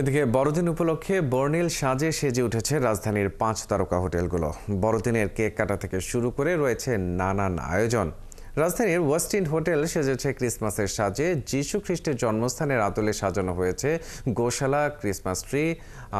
এদিকে বড়দিন উপলক্ষে বর্ণিল সাজে সেজে উঠেছে রাজধানীর 5 তারকা হোটেলগুলো। বড়দিনের কেক কাটা থেকে শুরু করে রয়েছে নানান আয়োজন। রাজধানীর ওয়েস্ট ইন্ড হোটেল সেজেছে ক্রিসমাসের সাজে। যীশু খ্রিস্টের জন্মস্থানের আদলে সাজানো হয়েছে গোশালা, ক্রিসমাস ট্রি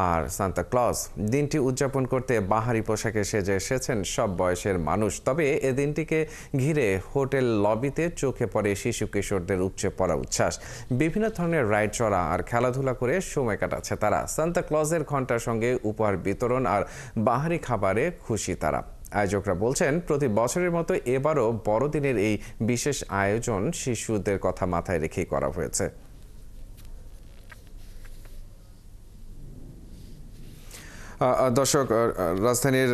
আর সান্তা ক্লজ। দিনটি উদযাপন করতে বাহারি পোশাকে সেজে এসেছেন সব বয়সের মানুষ। তবে এ দিনটিকে ঘিরে হোটেল লবিতে চোখে পড়ে শিশু কিশোরদের উপচে পড়া উচ্ছ্বাস। বিভিন্ন ধরনের রাইড চড়া আর খেলাধুলা করে সময় কাটাচ্ছে তারা। সান্তা ক্লজের ঘণ্টার সঙ্গে উপহার বিতরণ আর বাহারি খাবারে খুশি তারা। আয়োজকরা বলছেন, প্রতি বছরের মতো এবারও বড়দিনের এই বিশেষ আয়োজন শিশুদের কথা মাথায় রেখেই করা হয়েছে। দর্শক, রাজধানীর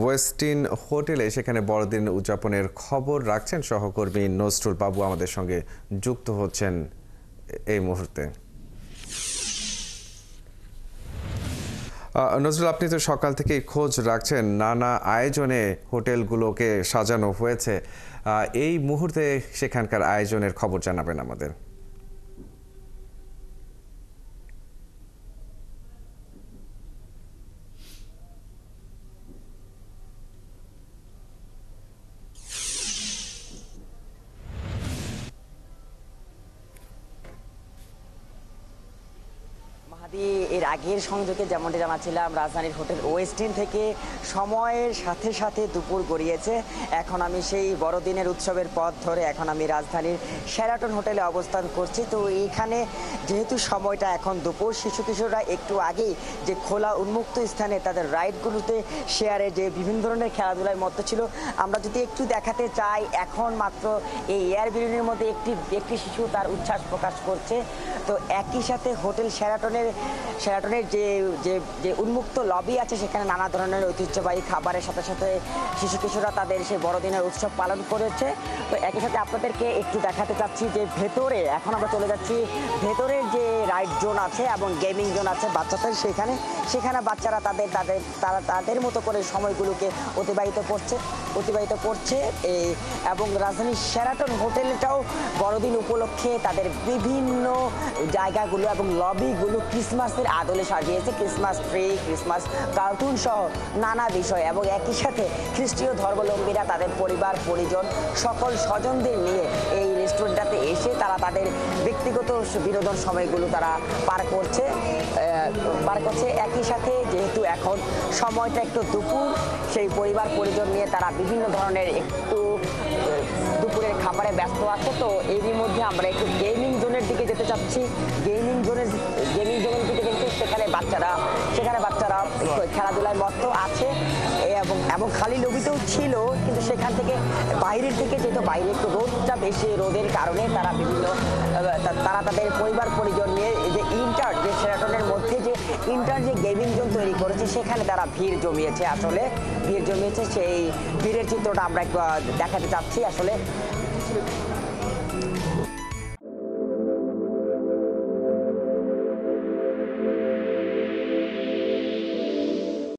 ওয়েস্টিন হোটেলে সেখানে বড়দিন উদযাপনের খবর রাখছেন সহকর্মী নজরুল বাবু, আমাদের সঙ্গে যুক্ত হচ্ছেন এই মুহূর্তে। নজরুল, আপনি তো সকাল থেকে খোঁজ রাখছেন, নানা আয়োজনে হোটেলগুলোকে সাজানো হয়েছে। এই মুহূর্তে সেখানকার আয়োজনের খবর জানাবেন আমাদের। এর আগের সংযোগে যেমনটি জানাচ্ছিলাম, রাজধানীর হোটেল ওয়েস্ট ইন্ড থেকে সময়ের সাথে সাথে দুপুর গড়িয়েছে। এখন আমি সেই বড়দিনের উৎসবের পথ ধরে এখন আমি রাজধানীর শেরাটন হোটেলে অবস্থান করছি। তো এইখানে যেহেতু সময়টা এখন দুপুর, শিশু কিশোররা একটু আগেই যে খোলা উন্মুক্ত স্থানে তাদের রাইডগুলোতে শেয়ারে যে বিভিন্ন ধরনের খেলাধুলায় মত্ত ছিল, আমরা যদি একটু দেখাতে চাই, এখন মাত্র এই এয়ার বেলুনের মধ্যে একটি শিশু তার উচ্ছ্বাস প্রকাশ করছে। তো একই সাথে হোটেল শেরাটনের যে উন্মুক্ত লবি আছে, সেখানে নানা ধরনের ঐতিহ্যবাহী খাবারের সাথে সাথে শিশু কিশোররা তাদের সেই বড়দিনের উৎসব পালন করেছে। তো একই সাথে আপনাদেরকে একটু দেখাতে চাচ্ছি যে ভেতরে এখন আমরা চলে যাচ্ছি, ভেতরের যে রাইড জোন আছে এবং গেমিং জোন আছে বাচ্চাদের, সেখানে বাচ্চারা তাদের মতো করে সময়গুলোকে অতিবাহিত করছে। এবং রাজধানীর শেরাটন হোটেলটাও বড়দিন উপলক্ষে তাদের বিভিন্ন জায়গাগুলো এবং লবিগুলো ক্রিসমাসের আদলে সাজিয়েছে। ক্রিসমাস ট্রি, ক্রিসমাস কার্টুন সহ নানা বিষয়, এবং একই সাথে খ্রিস্টীয় ধর্মাবলম্বীরা তাদের পরিবার পরিজন সকল স্বজনদের নিয়ে এই রেস্টুরেন্টটাতে এসে তারা তাদের ব্যক্তিগত বিনোদন সময়গুলো তারা পার করছে। একই সাথে যেহেতু এখন সময়টা একটু দুপুর, সেই পরিবার পরিজন নিয়ে তারা বিভিন্ন ধরনের একটু দুপুরের খাবারে ব্যস্ত আছে। তো এরই মধ্যে আমরা একটু গেমিং জোনের দিকে যেতে চাচ্ছি। গেমিং জোনের দিকে কিন্তু সেখানে বাচ্চারা খেলাধুলায় মত্ত আছে এবং খালি লবিতেও ছিল, কিন্তু সেখান থেকে বাইরের দিকে যেহেতু বাইরে একটু রোদটা বেশি, রোদের কারণে তারা তাদের পরিবার পরিজন নিয়ে যে শেরাটনের মধ্যে যে গেমিং জোন তৈরি করেছে, সেখানে তারা ভিড় জমিয়েছে। সেই ভিড়ের চিত্রটা আমরা একটু দেখাতে চাচ্ছি আসলে।